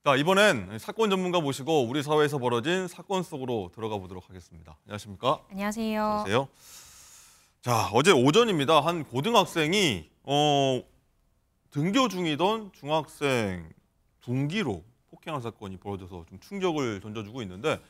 자, 이번엔 사건 전문가 모시고 우리 사회에서 벌어진 사건 속으로 들어가 보도록 하겠습니다. 안녕하십니까? 안녕하세요. 안녕하세요. 자, 어제 오전입니다. 한 고등학생이 등교 중이던 중학생 둔기로 폭행한 사건이 벌어져서 좀 충격을 던져주고 있는데,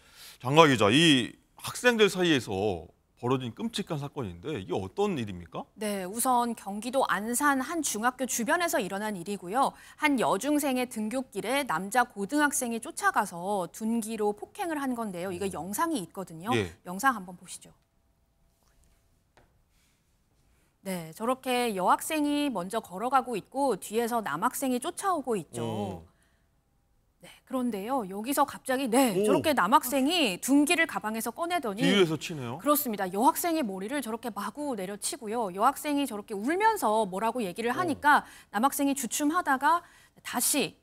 장가 기자, 이 학생들 사이에서 벌어진 끔찍한 사건인데 이게 어떤 일입니까? 네, 우선 경기도 안산 한 중학교 주변에서 일어난 일이고요. 한 여중생의 등굣길에 남자 고등학생이 쫓아가서 둔기로 폭행을 한 건데요. 이거 영상이 있거든요. 예. 영상 한번 보시죠. 네, 저렇게 여학생이 먼저 걸어가고 있고 뒤에서 남학생이 쫓아오고 있죠. 네, 그런데요. 여기서 갑자기 저렇게 남학생이 둔기를 가방에서 꺼내더니 뒤에서 치네요. 그렇습니다. 여학생의 머리를 저렇게 마구 내려치고요. 여학생이 저렇게 울면서 뭐라고 얘기를 하니까 남학생이 주춤하다가 다시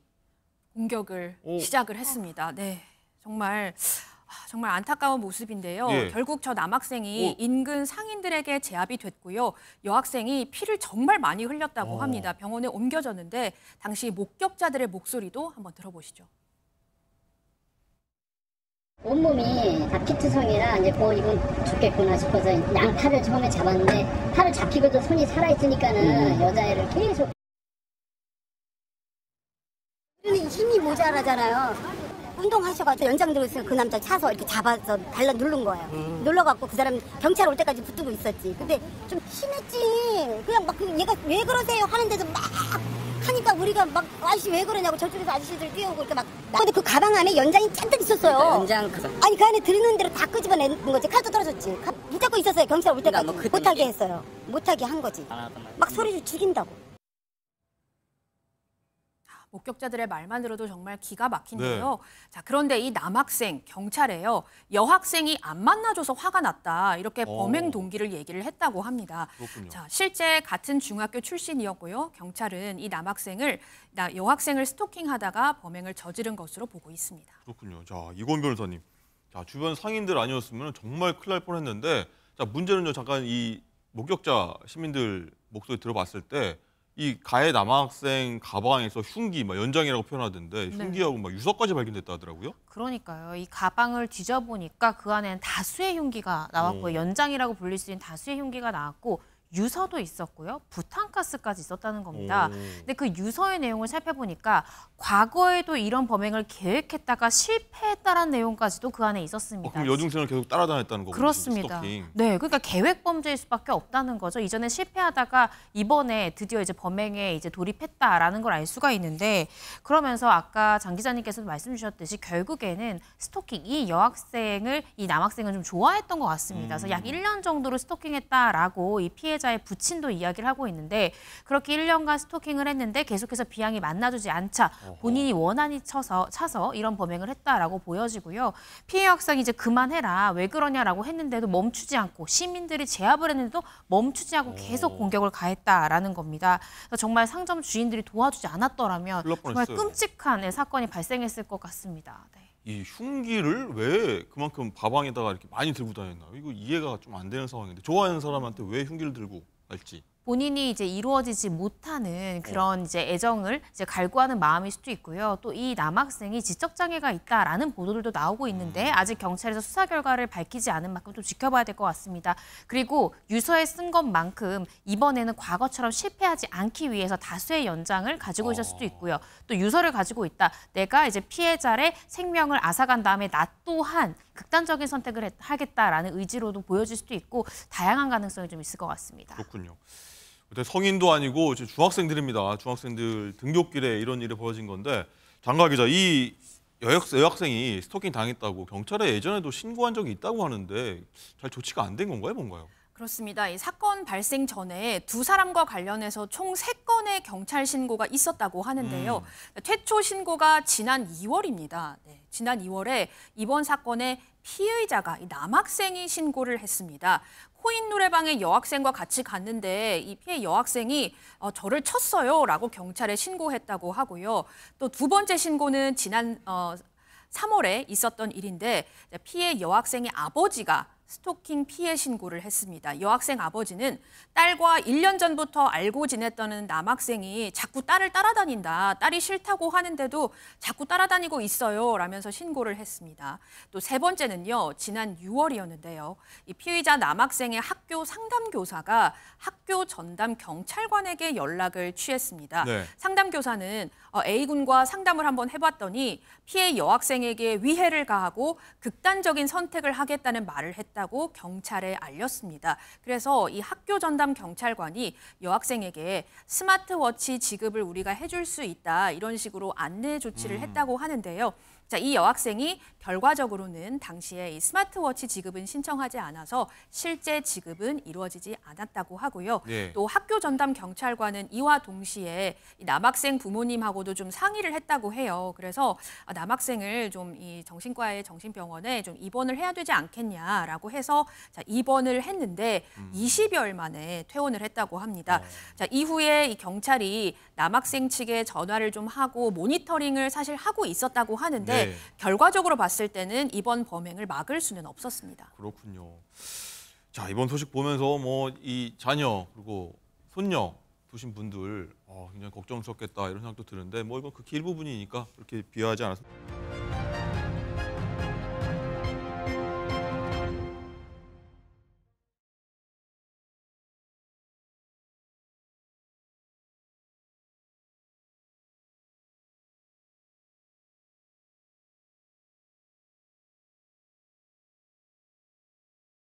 공격을 시작을 했습니다. 네, 정말 안타까운 모습인데요. 예. 결국 저 남학생이 인근 상인들에게 제압이 됐고요. 여학생이 피를 정말 많이 흘렸다고 합니다. 병원에 옮겨졌는데 당시 목격자들의 목소리도 한번 들어보시죠. 온몸이 다 피투성이라 이제 이건 죽겠구나 싶어서 양팔을 처음에 잡았는데 팔을 잡히고도 손이 살아있으니까는 여자애를 계속 힘이 모자라잖아요. 운동하셔가지고 연장 들어서 그 남자 차서 이렇게 잡아서 발라 누른 거예요. 눌러갖고 그 사람 경찰 올 때까지 붙들고 있었지. 근데 좀 심했지. 그냥 막 얘가 왜 그러세요 하는데도 막 하니까 우리가 막 아저씨 왜 그러냐고 저쪽에서 아저씨들 뛰어오고 이렇게 막. 근데 그 가방 안에 연장이 잔뜩 있었어요. 연장 아니 그 안에 들는 대로 다 끄집어내는 거지. 칼도 떨어졌지. 붙잡고 있었어요. 경찰 올 때까지. 못하게 했어요. 못하게 한 거지. 막 소리를 죽인다고. 목격자들의 말만 들어도 정말 기가 막힌데요. 자, 그런데 이 남학생 경찰에요. 여학생이 안 만나줘서 화가 났다. 이렇게 범행 동기를 얘기를 했다고 합니다. 그렇군요. 자, 실제 같은 중학교 출신이었고요. 경찰은 이 여학생을 스토킹하다가 범행을 저지른 것으로 보고 있습니다. 그렇군요. 자, 이건 변호사님. 자, 주변 상인들 아니었으면 정말 큰일 날 뻔했는데, 자, 문제는요. 잠깐 이 목격자 시민들 목소리 들어봤을 때 이 가해 남학생 가방에서 흉기, 연장이라고 표현하던데 흉기하고 유서까지 발견됐다 하더라고요. 그러니까요. 이 가방을 뒤져보니까 그 안에는 다수의 흉기가 나왔고요. 연장이라고 불릴 수 있는 다수의 흉기가 나왔고 유서도 있었고요. 부탄가스까지 있었다는 겁니다. 근데 그 유서의 내용을 살펴보니까 과거에도 이런 범행을 계획했다가 실패했다는 내용까지도 그 안에 있었습니다. 그럼 여중생을 계속 따라다녔다는 거군요. 그렇습니다. 스토킹. 네, 그러니까 계획 범죄일 수밖에 없다는 거죠. 이전에 실패하다가 이번에 드디어 이제 범행에 이제 돌입했다라는 걸 알 수가 있는데, 그러면서 아까 장 기자님께서도 말씀 주셨듯이 결국에는 스토킹, 이 남학생을 좀 좋아했던 것 같습니다. 그래서 약 1년 정도로 스토킹했다라고 이 피해자의 부친도 이야기를 하고 있는데, 그렇게 1년간 스토킹을 했는데 계속해서 비양이 만나주지 않자 본인이 원한이 차서 이런 범행을 했다라고 보여지고요. 피해 학생이 이제 그만해라, 왜 그러냐라고 했는데도 멈추지 않고, 시민들이 제압을 했는데도 멈추지 않고 계속 공격을 가했다라는 겁니다. 그래서 정말 상점 주인들이 도와주지 않았더라면 정말 끔찍한 사건이 발생했을 것 같습니다. 네. 이 흉기를 왜 그만큼 가방에다가 이렇게 많이 들고 다녔나요? 이거 이해가 좀 안 되는 상황인데, 좋아하는 사람한테 왜 흉기를 들고 갈지. 본인이 이제 이루어지지 못하는 그런 이제 애정을 이제 갈구하는 마음일 수도 있고요. 또 이 남학생이 지적 장애가 있다라는 보도들도 나오고 있는데 아직 경찰에서 수사 결과를 밝히지 않은 만큼 좀 지켜봐야 될 것 같습니다. 그리고 유서에 쓴 것만큼 이번에는 과거처럼 실패하지 않기 위해서 다수의 연장을 가지고 있을 수도 있고요. 또 유서를 가지고 있다. 내가 이제 피해자의 생명을 앗아간 다음에 나 또한 극단적인 선택을 하겠다라는 의지로도 보여질 수도 있고, 다양한 가능성이 좀 있을 것 같습니다. 그렇군요. 성인도 아니고 중학생들입니다. 중학생들 등굣길에 이런 일이 벌어진 건데, 장가 기자, 이 여학생이 스토킹 당했다고 경찰에 예전에도 신고한 적이 있다고 하는데 잘 조치가 안 된 건가요, 뭔가요? 그렇습니다. 이 사건 발생 전에 두 사람과 관련해서 총 3건의 경찰 신고가 있었다고 하는데요. 최초 신고가 지난 2월입니다. 네, 지난 2월에 이번 사건의 피의자가 이 남학생이 신고를 했습니다. 코인 노래방에 여학생과 같이 갔는데 이 피해 여학생이 저를 쳤어요라고 경찰에 신고했다고 하고요. 또 두 번째 신고는 지난 3월에 있었던 일인데 피해 여학생의 아버지가 스토킹 피해 신고를 했습니다. 여학생 아버지는 딸과 1년 전부터 알고 지냈던 남학생이 자꾸 딸을 따라다닌다. 딸이 싫다고 하는데도 자꾸 따라다니고 있어요. 라면서 신고를 했습니다. 또 세 번째는요. 지난 6월이었는데요. 이 피의자 남학생의 학교 상담교사가 학교 전담 경찰관에게 연락을 취했습니다. 네. 상담교사는 A군과 상담을 한번 해봤더니 피해 여학생에게 위해를 가하고 극단적인 선택을 하겠다는 말을 했다고 경찰에 알렸습니다. 그래서 이 학교 전담 경찰관이 여학생에게 스마트워치 지급을 우리가 해줄 수 있다 이런 식으로 안내 조치를 했다고 하는데요. 자, 이 여학생이 결과적으로는 당시에 이 스마트워치 지급은 신청하지 않아서 실제 지급은 이루어지지 않았다고 하고요. 네. 또 학교 전담 경찰관은 이와 동시에 이 남학생 부모님하고도 좀 상의를 했다고 해요. 그래서 남학생을 좀 이 정신과의 정신병원에 좀 입원을 해야 되지 않겠냐라고 해서 자, 입원을 했는데 20여일 만에 퇴원을 했다고 합니다. 자, 이후에 이 경찰이 남학생 측에 전화를 좀 하고 모니터링을 사실 하고 있었다고 하는데 네. 결과적으로 봤을 때는 이번 범행을 막을 수는 없었습니다. 그렇군요. 자, 이번 소식 보면서 뭐 이 자녀 그리고 손녀 두신 분들 굉장히 걱정스럽겠다 이런 생각도 드는데 뭐 이건 극히 일부분이니까 그렇게 비하하지 않아서.